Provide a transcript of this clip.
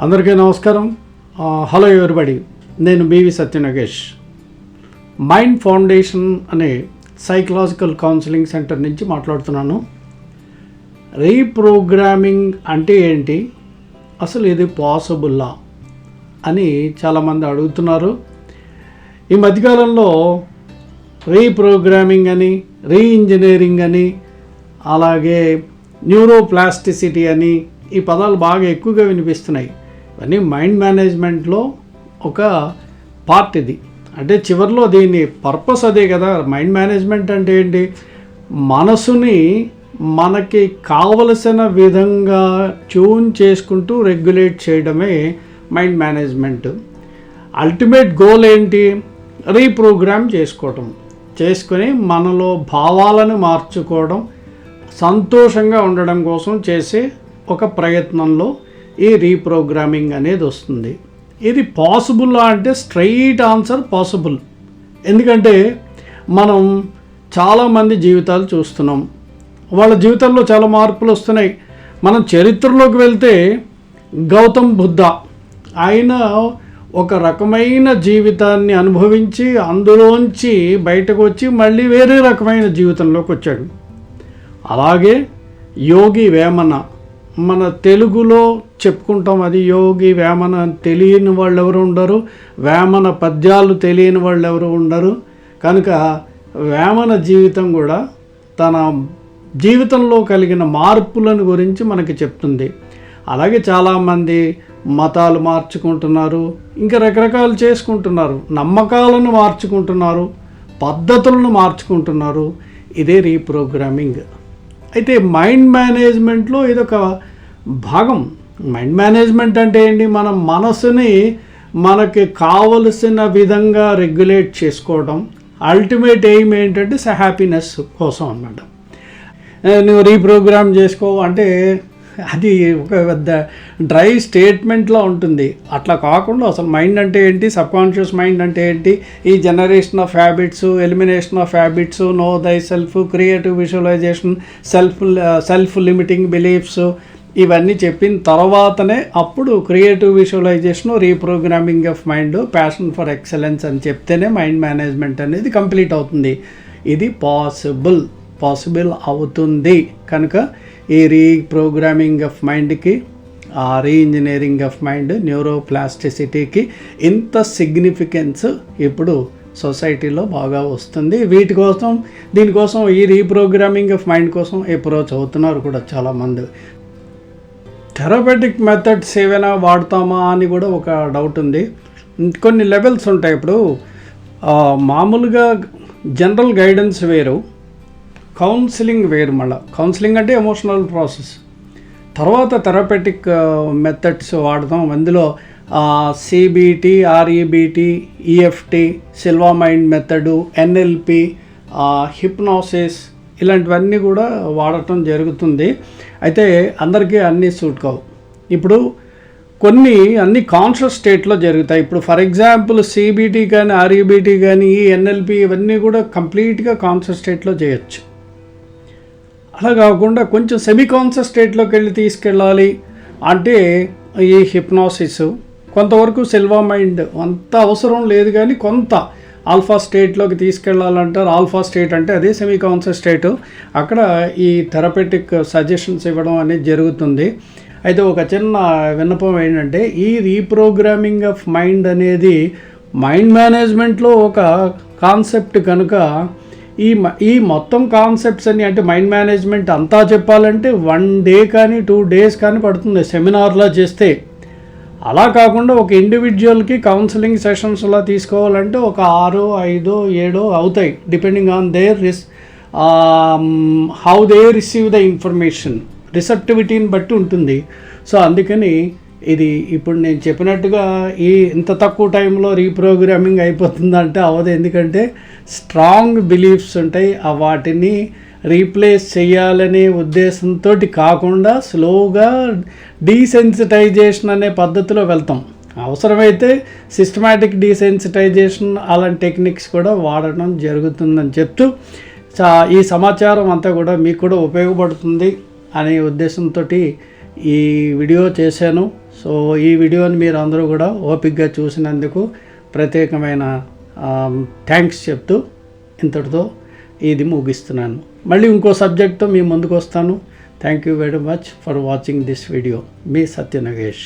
అందరికీ నమస్కారం. Hello everybody, నేను బివి సత్యనాగేష్. మైండ్ ఫౌండేషన్ అనే సైకలాజికల్ కౌన్సిలింగ్ సెంటర్ నుంచి మాట్లాడుతున్నాను. రీప్రోగ్రామింగ్ అంటే ఏంటి, అసలు ఇది పాసిబుల్లా అని చాలామంది అడుగుతున్నారు. ఈ మధ్యకాలంలో రీప్రోగ్రామింగ్ అని, రీఇంజనీరింగ్ అని, అలాగే న్యూరోప్లాస్టిసిటీ అని ఈ పదాలు బాగా ఎక్కువగా వినిపిస్తున్నాయి. ఇవన్నీ మైండ్ మేనేజ్మెంట్లో ఒక పార్ట్. ఇది అంటే చివరిలో దీని పర్పస్ అదే కదా. మైండ్ మేనేజ్మెంట్ అంటే ఏంటి, మనసుని మనకి కావలసిన విధంగా ట్యూన్ చేసుకుంటూ రెగ్యులేట్ చేయడమే మైండ్ మేనేజ్మెంట్. అల్టిమేట్ గోల్ ఏంటి, రీప్రోగ్రామ్ చేసుకొని మనలో భావాలను మార్చుకోవడం, సంతోషంగా ఉండడం కోసం చేసే ఒక ప్రయత్నంలో ఈ రీప్రోగ్రామింగ్ అనేది వస్తుంది. ఇది పాసిబుల్లా అంటే స్ట్రైట్ ఆన్సర్ పాసిబుల్. ఎందుకంటే మనం చాలామంది జీవితాలు చూస్తున్నాం, వాళ్ళ జీవితంలో చాలా మార్పులు వస్తున్నాయి. మనం చరిత్రలోకి వెళ్తే గౌతమ్ బుద్ధ, ఆయన ఒక రకమైన జీవితాన్ని అనుభవించి అందులోంచి బయటకు వచ్చి మళ్ళీ వేరే రకమైన జీవితంలోకి వచ్చాడు. అలాగే యోగి వేమన, మన తెలుగులో చెప్పుకుంటాం, అది యోగి వేమన. తెలియని వాళ్ళు ఎవరు ఉండరు, వేమన పద్యాలు తెలియని వాళ్ళు ఎవరు ఉండరు. కనుక వేమన జీవితం కూడా తన జీవితంలో కలిగిన మార్పులను గురించి మనకి చెప్తుంది. అలాగే చాలామంది మతాలు మార్చుకుంటున్నారు, ఇంకా రకరకాలు చేసుకుంటున్నారు, నమ్మకాలను మార్చుకుంటున్నారు, పద్ధతులను మార్చుకుంటున్నారు. ఇదే రీప్రోగ్రామింగ్. అయితే మైండ్ మేనేజ్మెంట్లో ఇదొక భాగం. మైండ్ మేనేజ్మెంట్ అంటే ఏంటి, మన మనసుని మనకి కావలసిన విధంగా రెగ్యులేట్ చేసుకోవడం. అల్టిమేట్ ఎయిమ్ ఏంటంటే హ్యాపీనెస్ కోసం అన్నమాట. నువ్వు రీప్రోగ్రామ్ చేసుకో అంటే అది ఒక పెద్ద డ్రై స్టేట్మెంట్లో ఉంటుంది. అట్లా కాకుండా అసలు మైండ్ అంటే ఏంటి, సబ్కాన్షియస్ మైండ్ అంటే ఏంటి, ఈ generation of habits, elimination of habits, know thy self, creative visualisation, self limiting beliefs, ఇవన్నీ చెప్పిన తర్వాతనే అప్పుడు creative visualisation, reprogramming of mind, passion for excellence అని చెప్తేనే మైండ్ మేనేజ్మెంట్ అనేది కంప్లీట్ అవుతుంది. ఇది పాసిబుల్ అవుతుంది. కనుక ఈ రీప్రోగ్రామింగ్ ఆఫ్ మైండ్కి, రీఇంజనీరింగ్ ఆఫ్ మైండ్, న్యూరోప్లాస్టిసిటీకి ఇంత సిగ్నిఫికెన్స్ ఇప్పుడు సొసైటీలో బాగా వస్తుంది. దీనికోసం ఈ రీప్రోగ్రామింగ్ ఆఫ్ మైండ్ కోసం అప్రోచ్ అవుతున్నారు కూడా చాలామంది. థెరపటిక్ మెథడ్స్ ఏవైనా వాడతామా అని కూడా ఒక డౌట్ ఉంది. కొన్ని లెవెల్స్ ఉంటాయి. ఇప్పుడు మామూలుగా జనరల్ గైడెన్స్ వేరు, కౌన్సిలింగ్ వేరు. మళ్ళీ కౌన్సిలింగ్ అంటే ఎమోషనల్ ప్రాసెస్. తర్వాత థెరపటిక్ మెథడ్స్ వాడతాం. అందులో CBT, REBT, EFT, Silva mind method, NLP, hypnosis, ఇలాంటివన్నీ కూడా వాడటం జరుగుతుంది. అయితే అందరికీ అన్నీ సూట్ కావు. ఇప్పుడు అన్ని కాన్షియస్ స్టేట్లో జరుగుతాయి. ఇప్పుడు ఫర్ ఎగ్జాంపుల్ సిబిటి కానీ, ఆర్ఈబిటి కానీ, ఈ ఎన్ఎల్పి ఇవన్నీ కూడా కంప్లీట్గా కాన్షియస్ స్టేట్లో చేయొచ్చు. అలా కాకుండా కొంచెం సెమీ కాన్షియస్ స్టేట్లోకి వెళ్ళి తీసుకెళ్ళాలి అంటే ఈ హిప్నాసిస్, కొంతవరకు సిల్వా మైండ్ అంత అవసరం లేదు, కానీ కొంత ఆల్ఫా స్టేట్లోకి తీసుకెళ్ళాలంటారు. ఆల్ఫా స్టేట్ అంటే అదే సెమీ కాన్షియస్ స్టేటు. అక్కడ ఈ థెరపటిక్ సజెషన్స్ ఇవ్వడం అనేది జరుగుతుంది. అయితే ఒక చిన్న విన్నపం ఏంటంటే, ఈ రీప్రోగ్రామింగ్ ఆఫ్ మైండ్ అనేది మైండ్ మేనేజ్మెంట్లో ఒక కాన్సెప్ట్ కనుక ఈ మొత్తం కాన్సెప్ట్స్ అని, అంటే మైండ్ మేనేజ్మెంట్ అంతా చెప్పాలంటే 1 డే కానీ 2 డేస్ కానీ పడుతుంది సెమినార్లా చేస్తే. అలా కాకుండా ఒక ఇండివిజువల్కి కౌన్సిలింగ్ సెషన్స్ అలా తీసుకోవాలంటే ఒక 6, 5, 7 అవుతాయి, depending on how they receive the information, రిసెప్టివిటీని బట్టి ఉంటుంది. సో అందుకని ఇది ఇప్పుడు నేను చెప్పినట్టుగా ఇంత తక్కువ టైంలో రీప్రోగ్రామింగ్ అయిపోతుందంటే అవ్వదు. ఎందుకంటే స్ట్రాంగ్ బిలీఫ్స్ ఉంటాయి, వాటిని రీప్లేస్ చేయాలనే ఉద్దేశంతో కాకుండా స్లోగా డీసెన్సిటైజేషన్ అనే పద్ధతిలో వెళ్తాం. అవసరమైతే సిస్టమాటిక్ డీసెన్సిటైజేషన్ అలాంటి టెక్నిక్స్ కూడా వాడటం జరుగుతుందని చెప్తూ ఈ సమాచారం అంతా కూడా మీకు కూడా ఉపయోగపడుతుంది అనే ఉద్దేశంతో ఈ వీడియో చేశాను. సో ఈ వీడియోని మీరు అందరూ కూడా ఓపికగా చూసినందుకు ప్రత్యేకమైన థ్యాంక్స్ చెప్తూ ఇంతటితో ఇది ముగిస్తున్నాను. మళ్ళీ ఇంకో సబ్జెక్ట్తో మీ ముందుకు వస్తాను. Thank you very much for watching this video. Me Satya Nagesh.